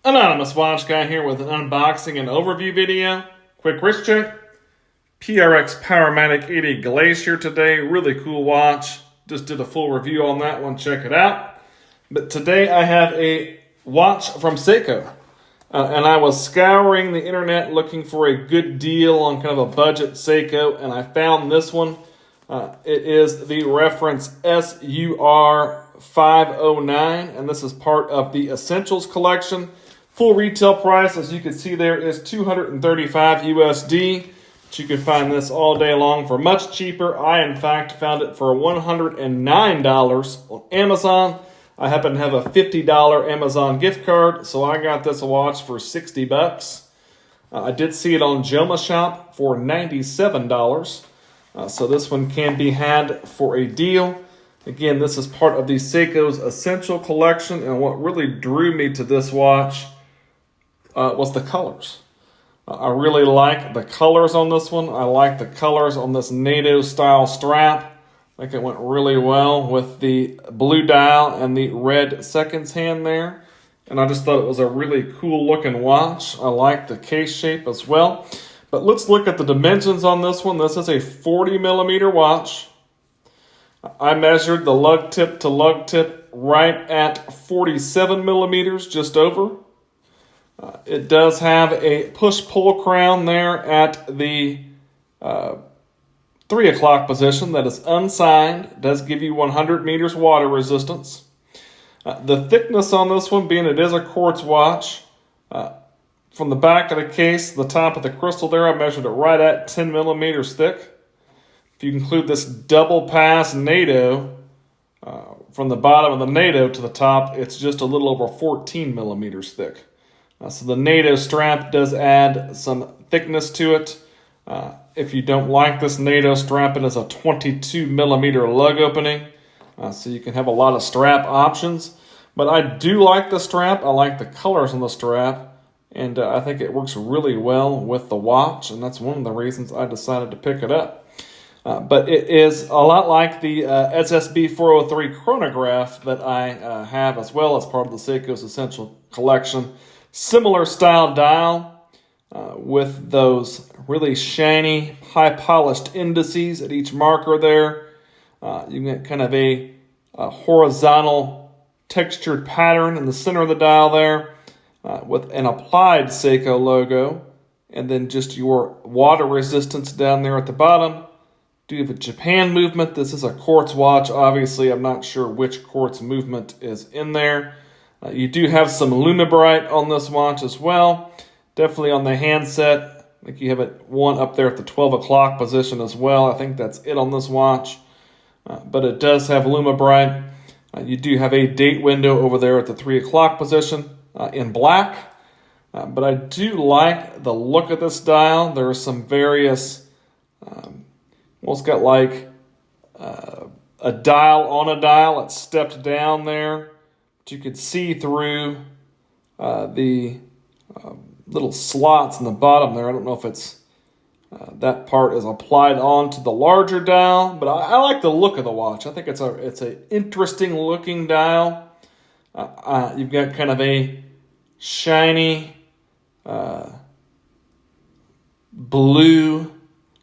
Anonymous Watch Guy here with an unboxing and overview video. Quick wrist check. PRX Powermatic 80 Glacier today. Really cool watch. Just did a full review on that one. Check it out. But today I have a watch from Seiko. And I was scouring the internet looking for a good deal on kind of a budget Seiko. And I found this one. It is the reference SUR509. And this is part of the Essentials collection. Full retail price, as you can see there, is $235 USD. But you can find this all day long for much cheaper. I, in fact, found it for $109 on Amazon. I happen to have a $50 Amazon gift card, so I got this watch for $60. I did see it on Joma Shop for $97. So this one can be had for a deal. Again, this is part of the Seiko's Essential collection, and what really drew me to this watch was the colors. I really like the colors on this one. I like the colors on this NATO style strap. I think it went really well with the blue dial and the red seconds hand there. And I just thought it was a really cool looking watch. I like the case shape as well. But let's look at the dimensions on this one. This is a 40 millimeter watch. I measured the lug tip to lug tip right at 47 millimeters, just over. It does have a push-pull crown there at the 3 o'clock position that is unsigned. It does give you 100 meters water resistance. The thickness on this one, being it is a quartz watch, from the back of the case, the top of the crystal there, I measured it right at 10 millimeters thick. If you include this double pass NATO, from the bottom of the NATO to the top, it's just a little over 14 millimeters thick. So the NATO strap does add some thickness to it. If you don't like this NATO strap, it is a 22 millimeter lug opening. So you can have a lot of strap options. But I do like the strap. I like the colors on the strap. And I think it works really well with the watch. And that's one of the reasons I decided to pick it up. But it is a lot like the SSB 403 chronograph that I have as well as part of the Seiko's Essential collection. Similar style dial with those really shiny, high-polished indices at each marker there. You get kind of a horizontal textured pattern in the center of the dial there with an applied Seiko logo, and then just your water resistance down there at the bottom. Do you have a Japan movement? This is a quartz watch. Obviously, I'm not sure which quartz movement is in there. You do have some Lume on this watch as well. Definitely on the handset. I think you have one up there at the 12 o'clock position as well. I think that's it on this watch. But it does have Lume. You do have a date window over there at the 3 o'clock position in black. But I do like the look of this dial. There are some various... well, it's got like a dial on a dial. It's stepped down there. But you could see through the little slots in the bottom there. I don't know if it's that part is applied onto the larger dial, but I like the look of the watch. I think it's an interesting looking dial. You've got kind of a shiny blue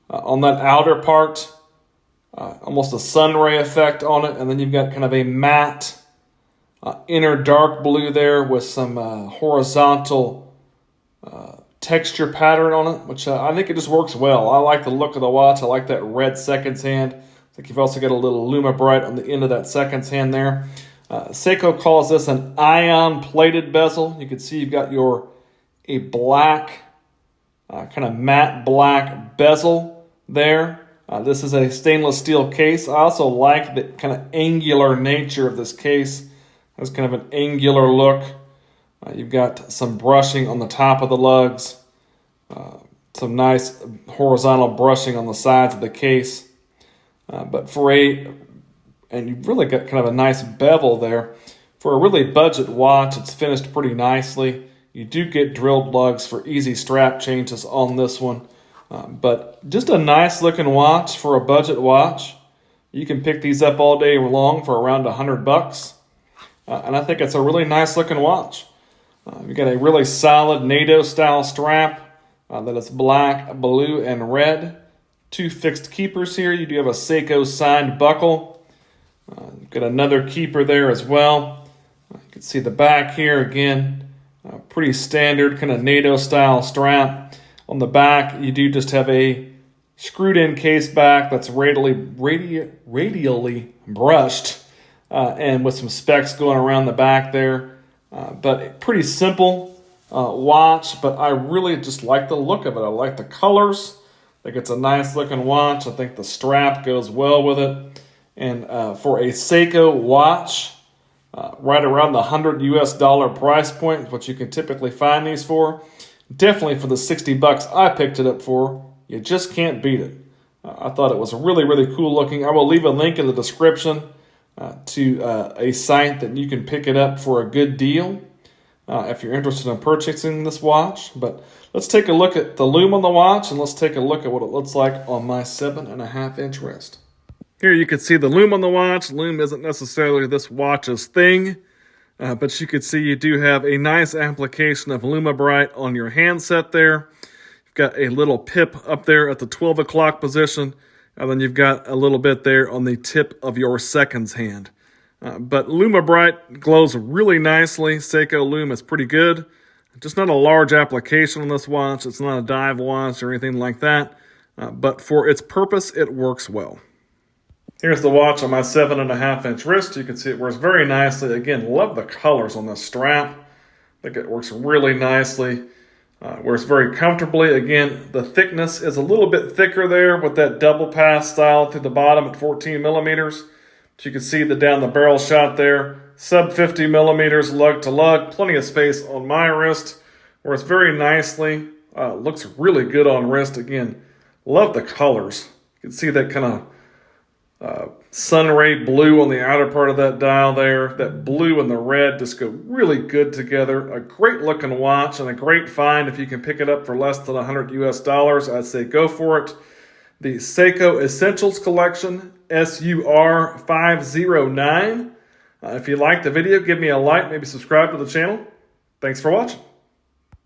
on that outer part, almost a sun ray effect on it, and then you've got kind of a matte inner dark blue there with some horizontal texture pattern on it, which I think it just works well. I like the look of the watch. I like that red seconds hand. I think you've also got a little Lume on the end of that seconds hand there. Seiko calls this an ion plated bezel. You can see you've got a black, kind of matte black bezel there. This is a stainless steel case. I also like the kind of angular nature of this case. It has kind of an angular look. You've got some brushing on the top of the lugs, some nice horizontal brushing on the sides of the case. And you've really got kind of a nice bevel there. For a really budget watch, it's finished pretty nicely. You do get drilled lugs for easy strap changes on this one. But just a nice looking watch for a budget watch. You can pick these up all day long for around $100. And I think it's a really nice looking watch. You've got a really solid NATO style strap that is black, blue, and red. 2 fixed keepers here. You do have a Seiko signed buckle. You've got another keeper there as well. You can see the back here again. Pretty standard kind of NATO style strap. On the back, you do just have a screwed in case back that's radially brushed and with some specks going around the back there. But pretty simple watch, but I really just like the look of it. I like the colors. I think it's a nice looking watch. I think the strap goes well with it. And for a Seiko watch, right around the $100 price point, what you can typically find these for, definitely for the $60 I picked it up for, you just can't beat it. I thought it was really, really cool looking. I will leave a link in the description to a site that you can pick it up for a good deal if you're interested in purchasing this watch. But let's take a look at the lume on the watch, and let's take a look at what it looks like on my 7.5-inch wrist. Here you can see the lume on the watch. Lume isn't necessarily this watch's thing, but you can see you do have a nice application of Lume Bright on your handset there. You've got a little pip up there at the 12 o'clock position, and then you've got a little bit there on the tip of your seconds hand. But Lume Bright glows really nicely. Seiko Lume is pretty good. Just not a large application on this watch. It's not a dive watch or anything like that, but for its purpose, it works well. Here's the watch on my 7.5-inch wrist. You can see it wears very nicely. Again, love the colors on this strap. I think it works really nicely. Wears very comfortably. Again, the thickness is a little bit thicker there with that double pass style to the bottom at 14 millimeters. But you can see the down the barrel shot there. Sub 50 millimeters lug to lug. Plenty of space on my wrist. Wears very nicely. Looks really good on wrist. Again, love the colors. You can see that kind of sunray blue on the outer part of that dial there. That blue and the red just go really good together. A great looking watch and a great find. If you can pick it up for less than $100, I'd say go for it. The Seiko Essentials Collection, SUR509. If you liked the video, give me a like, maybe subscribe to the channel. Thanks for watching.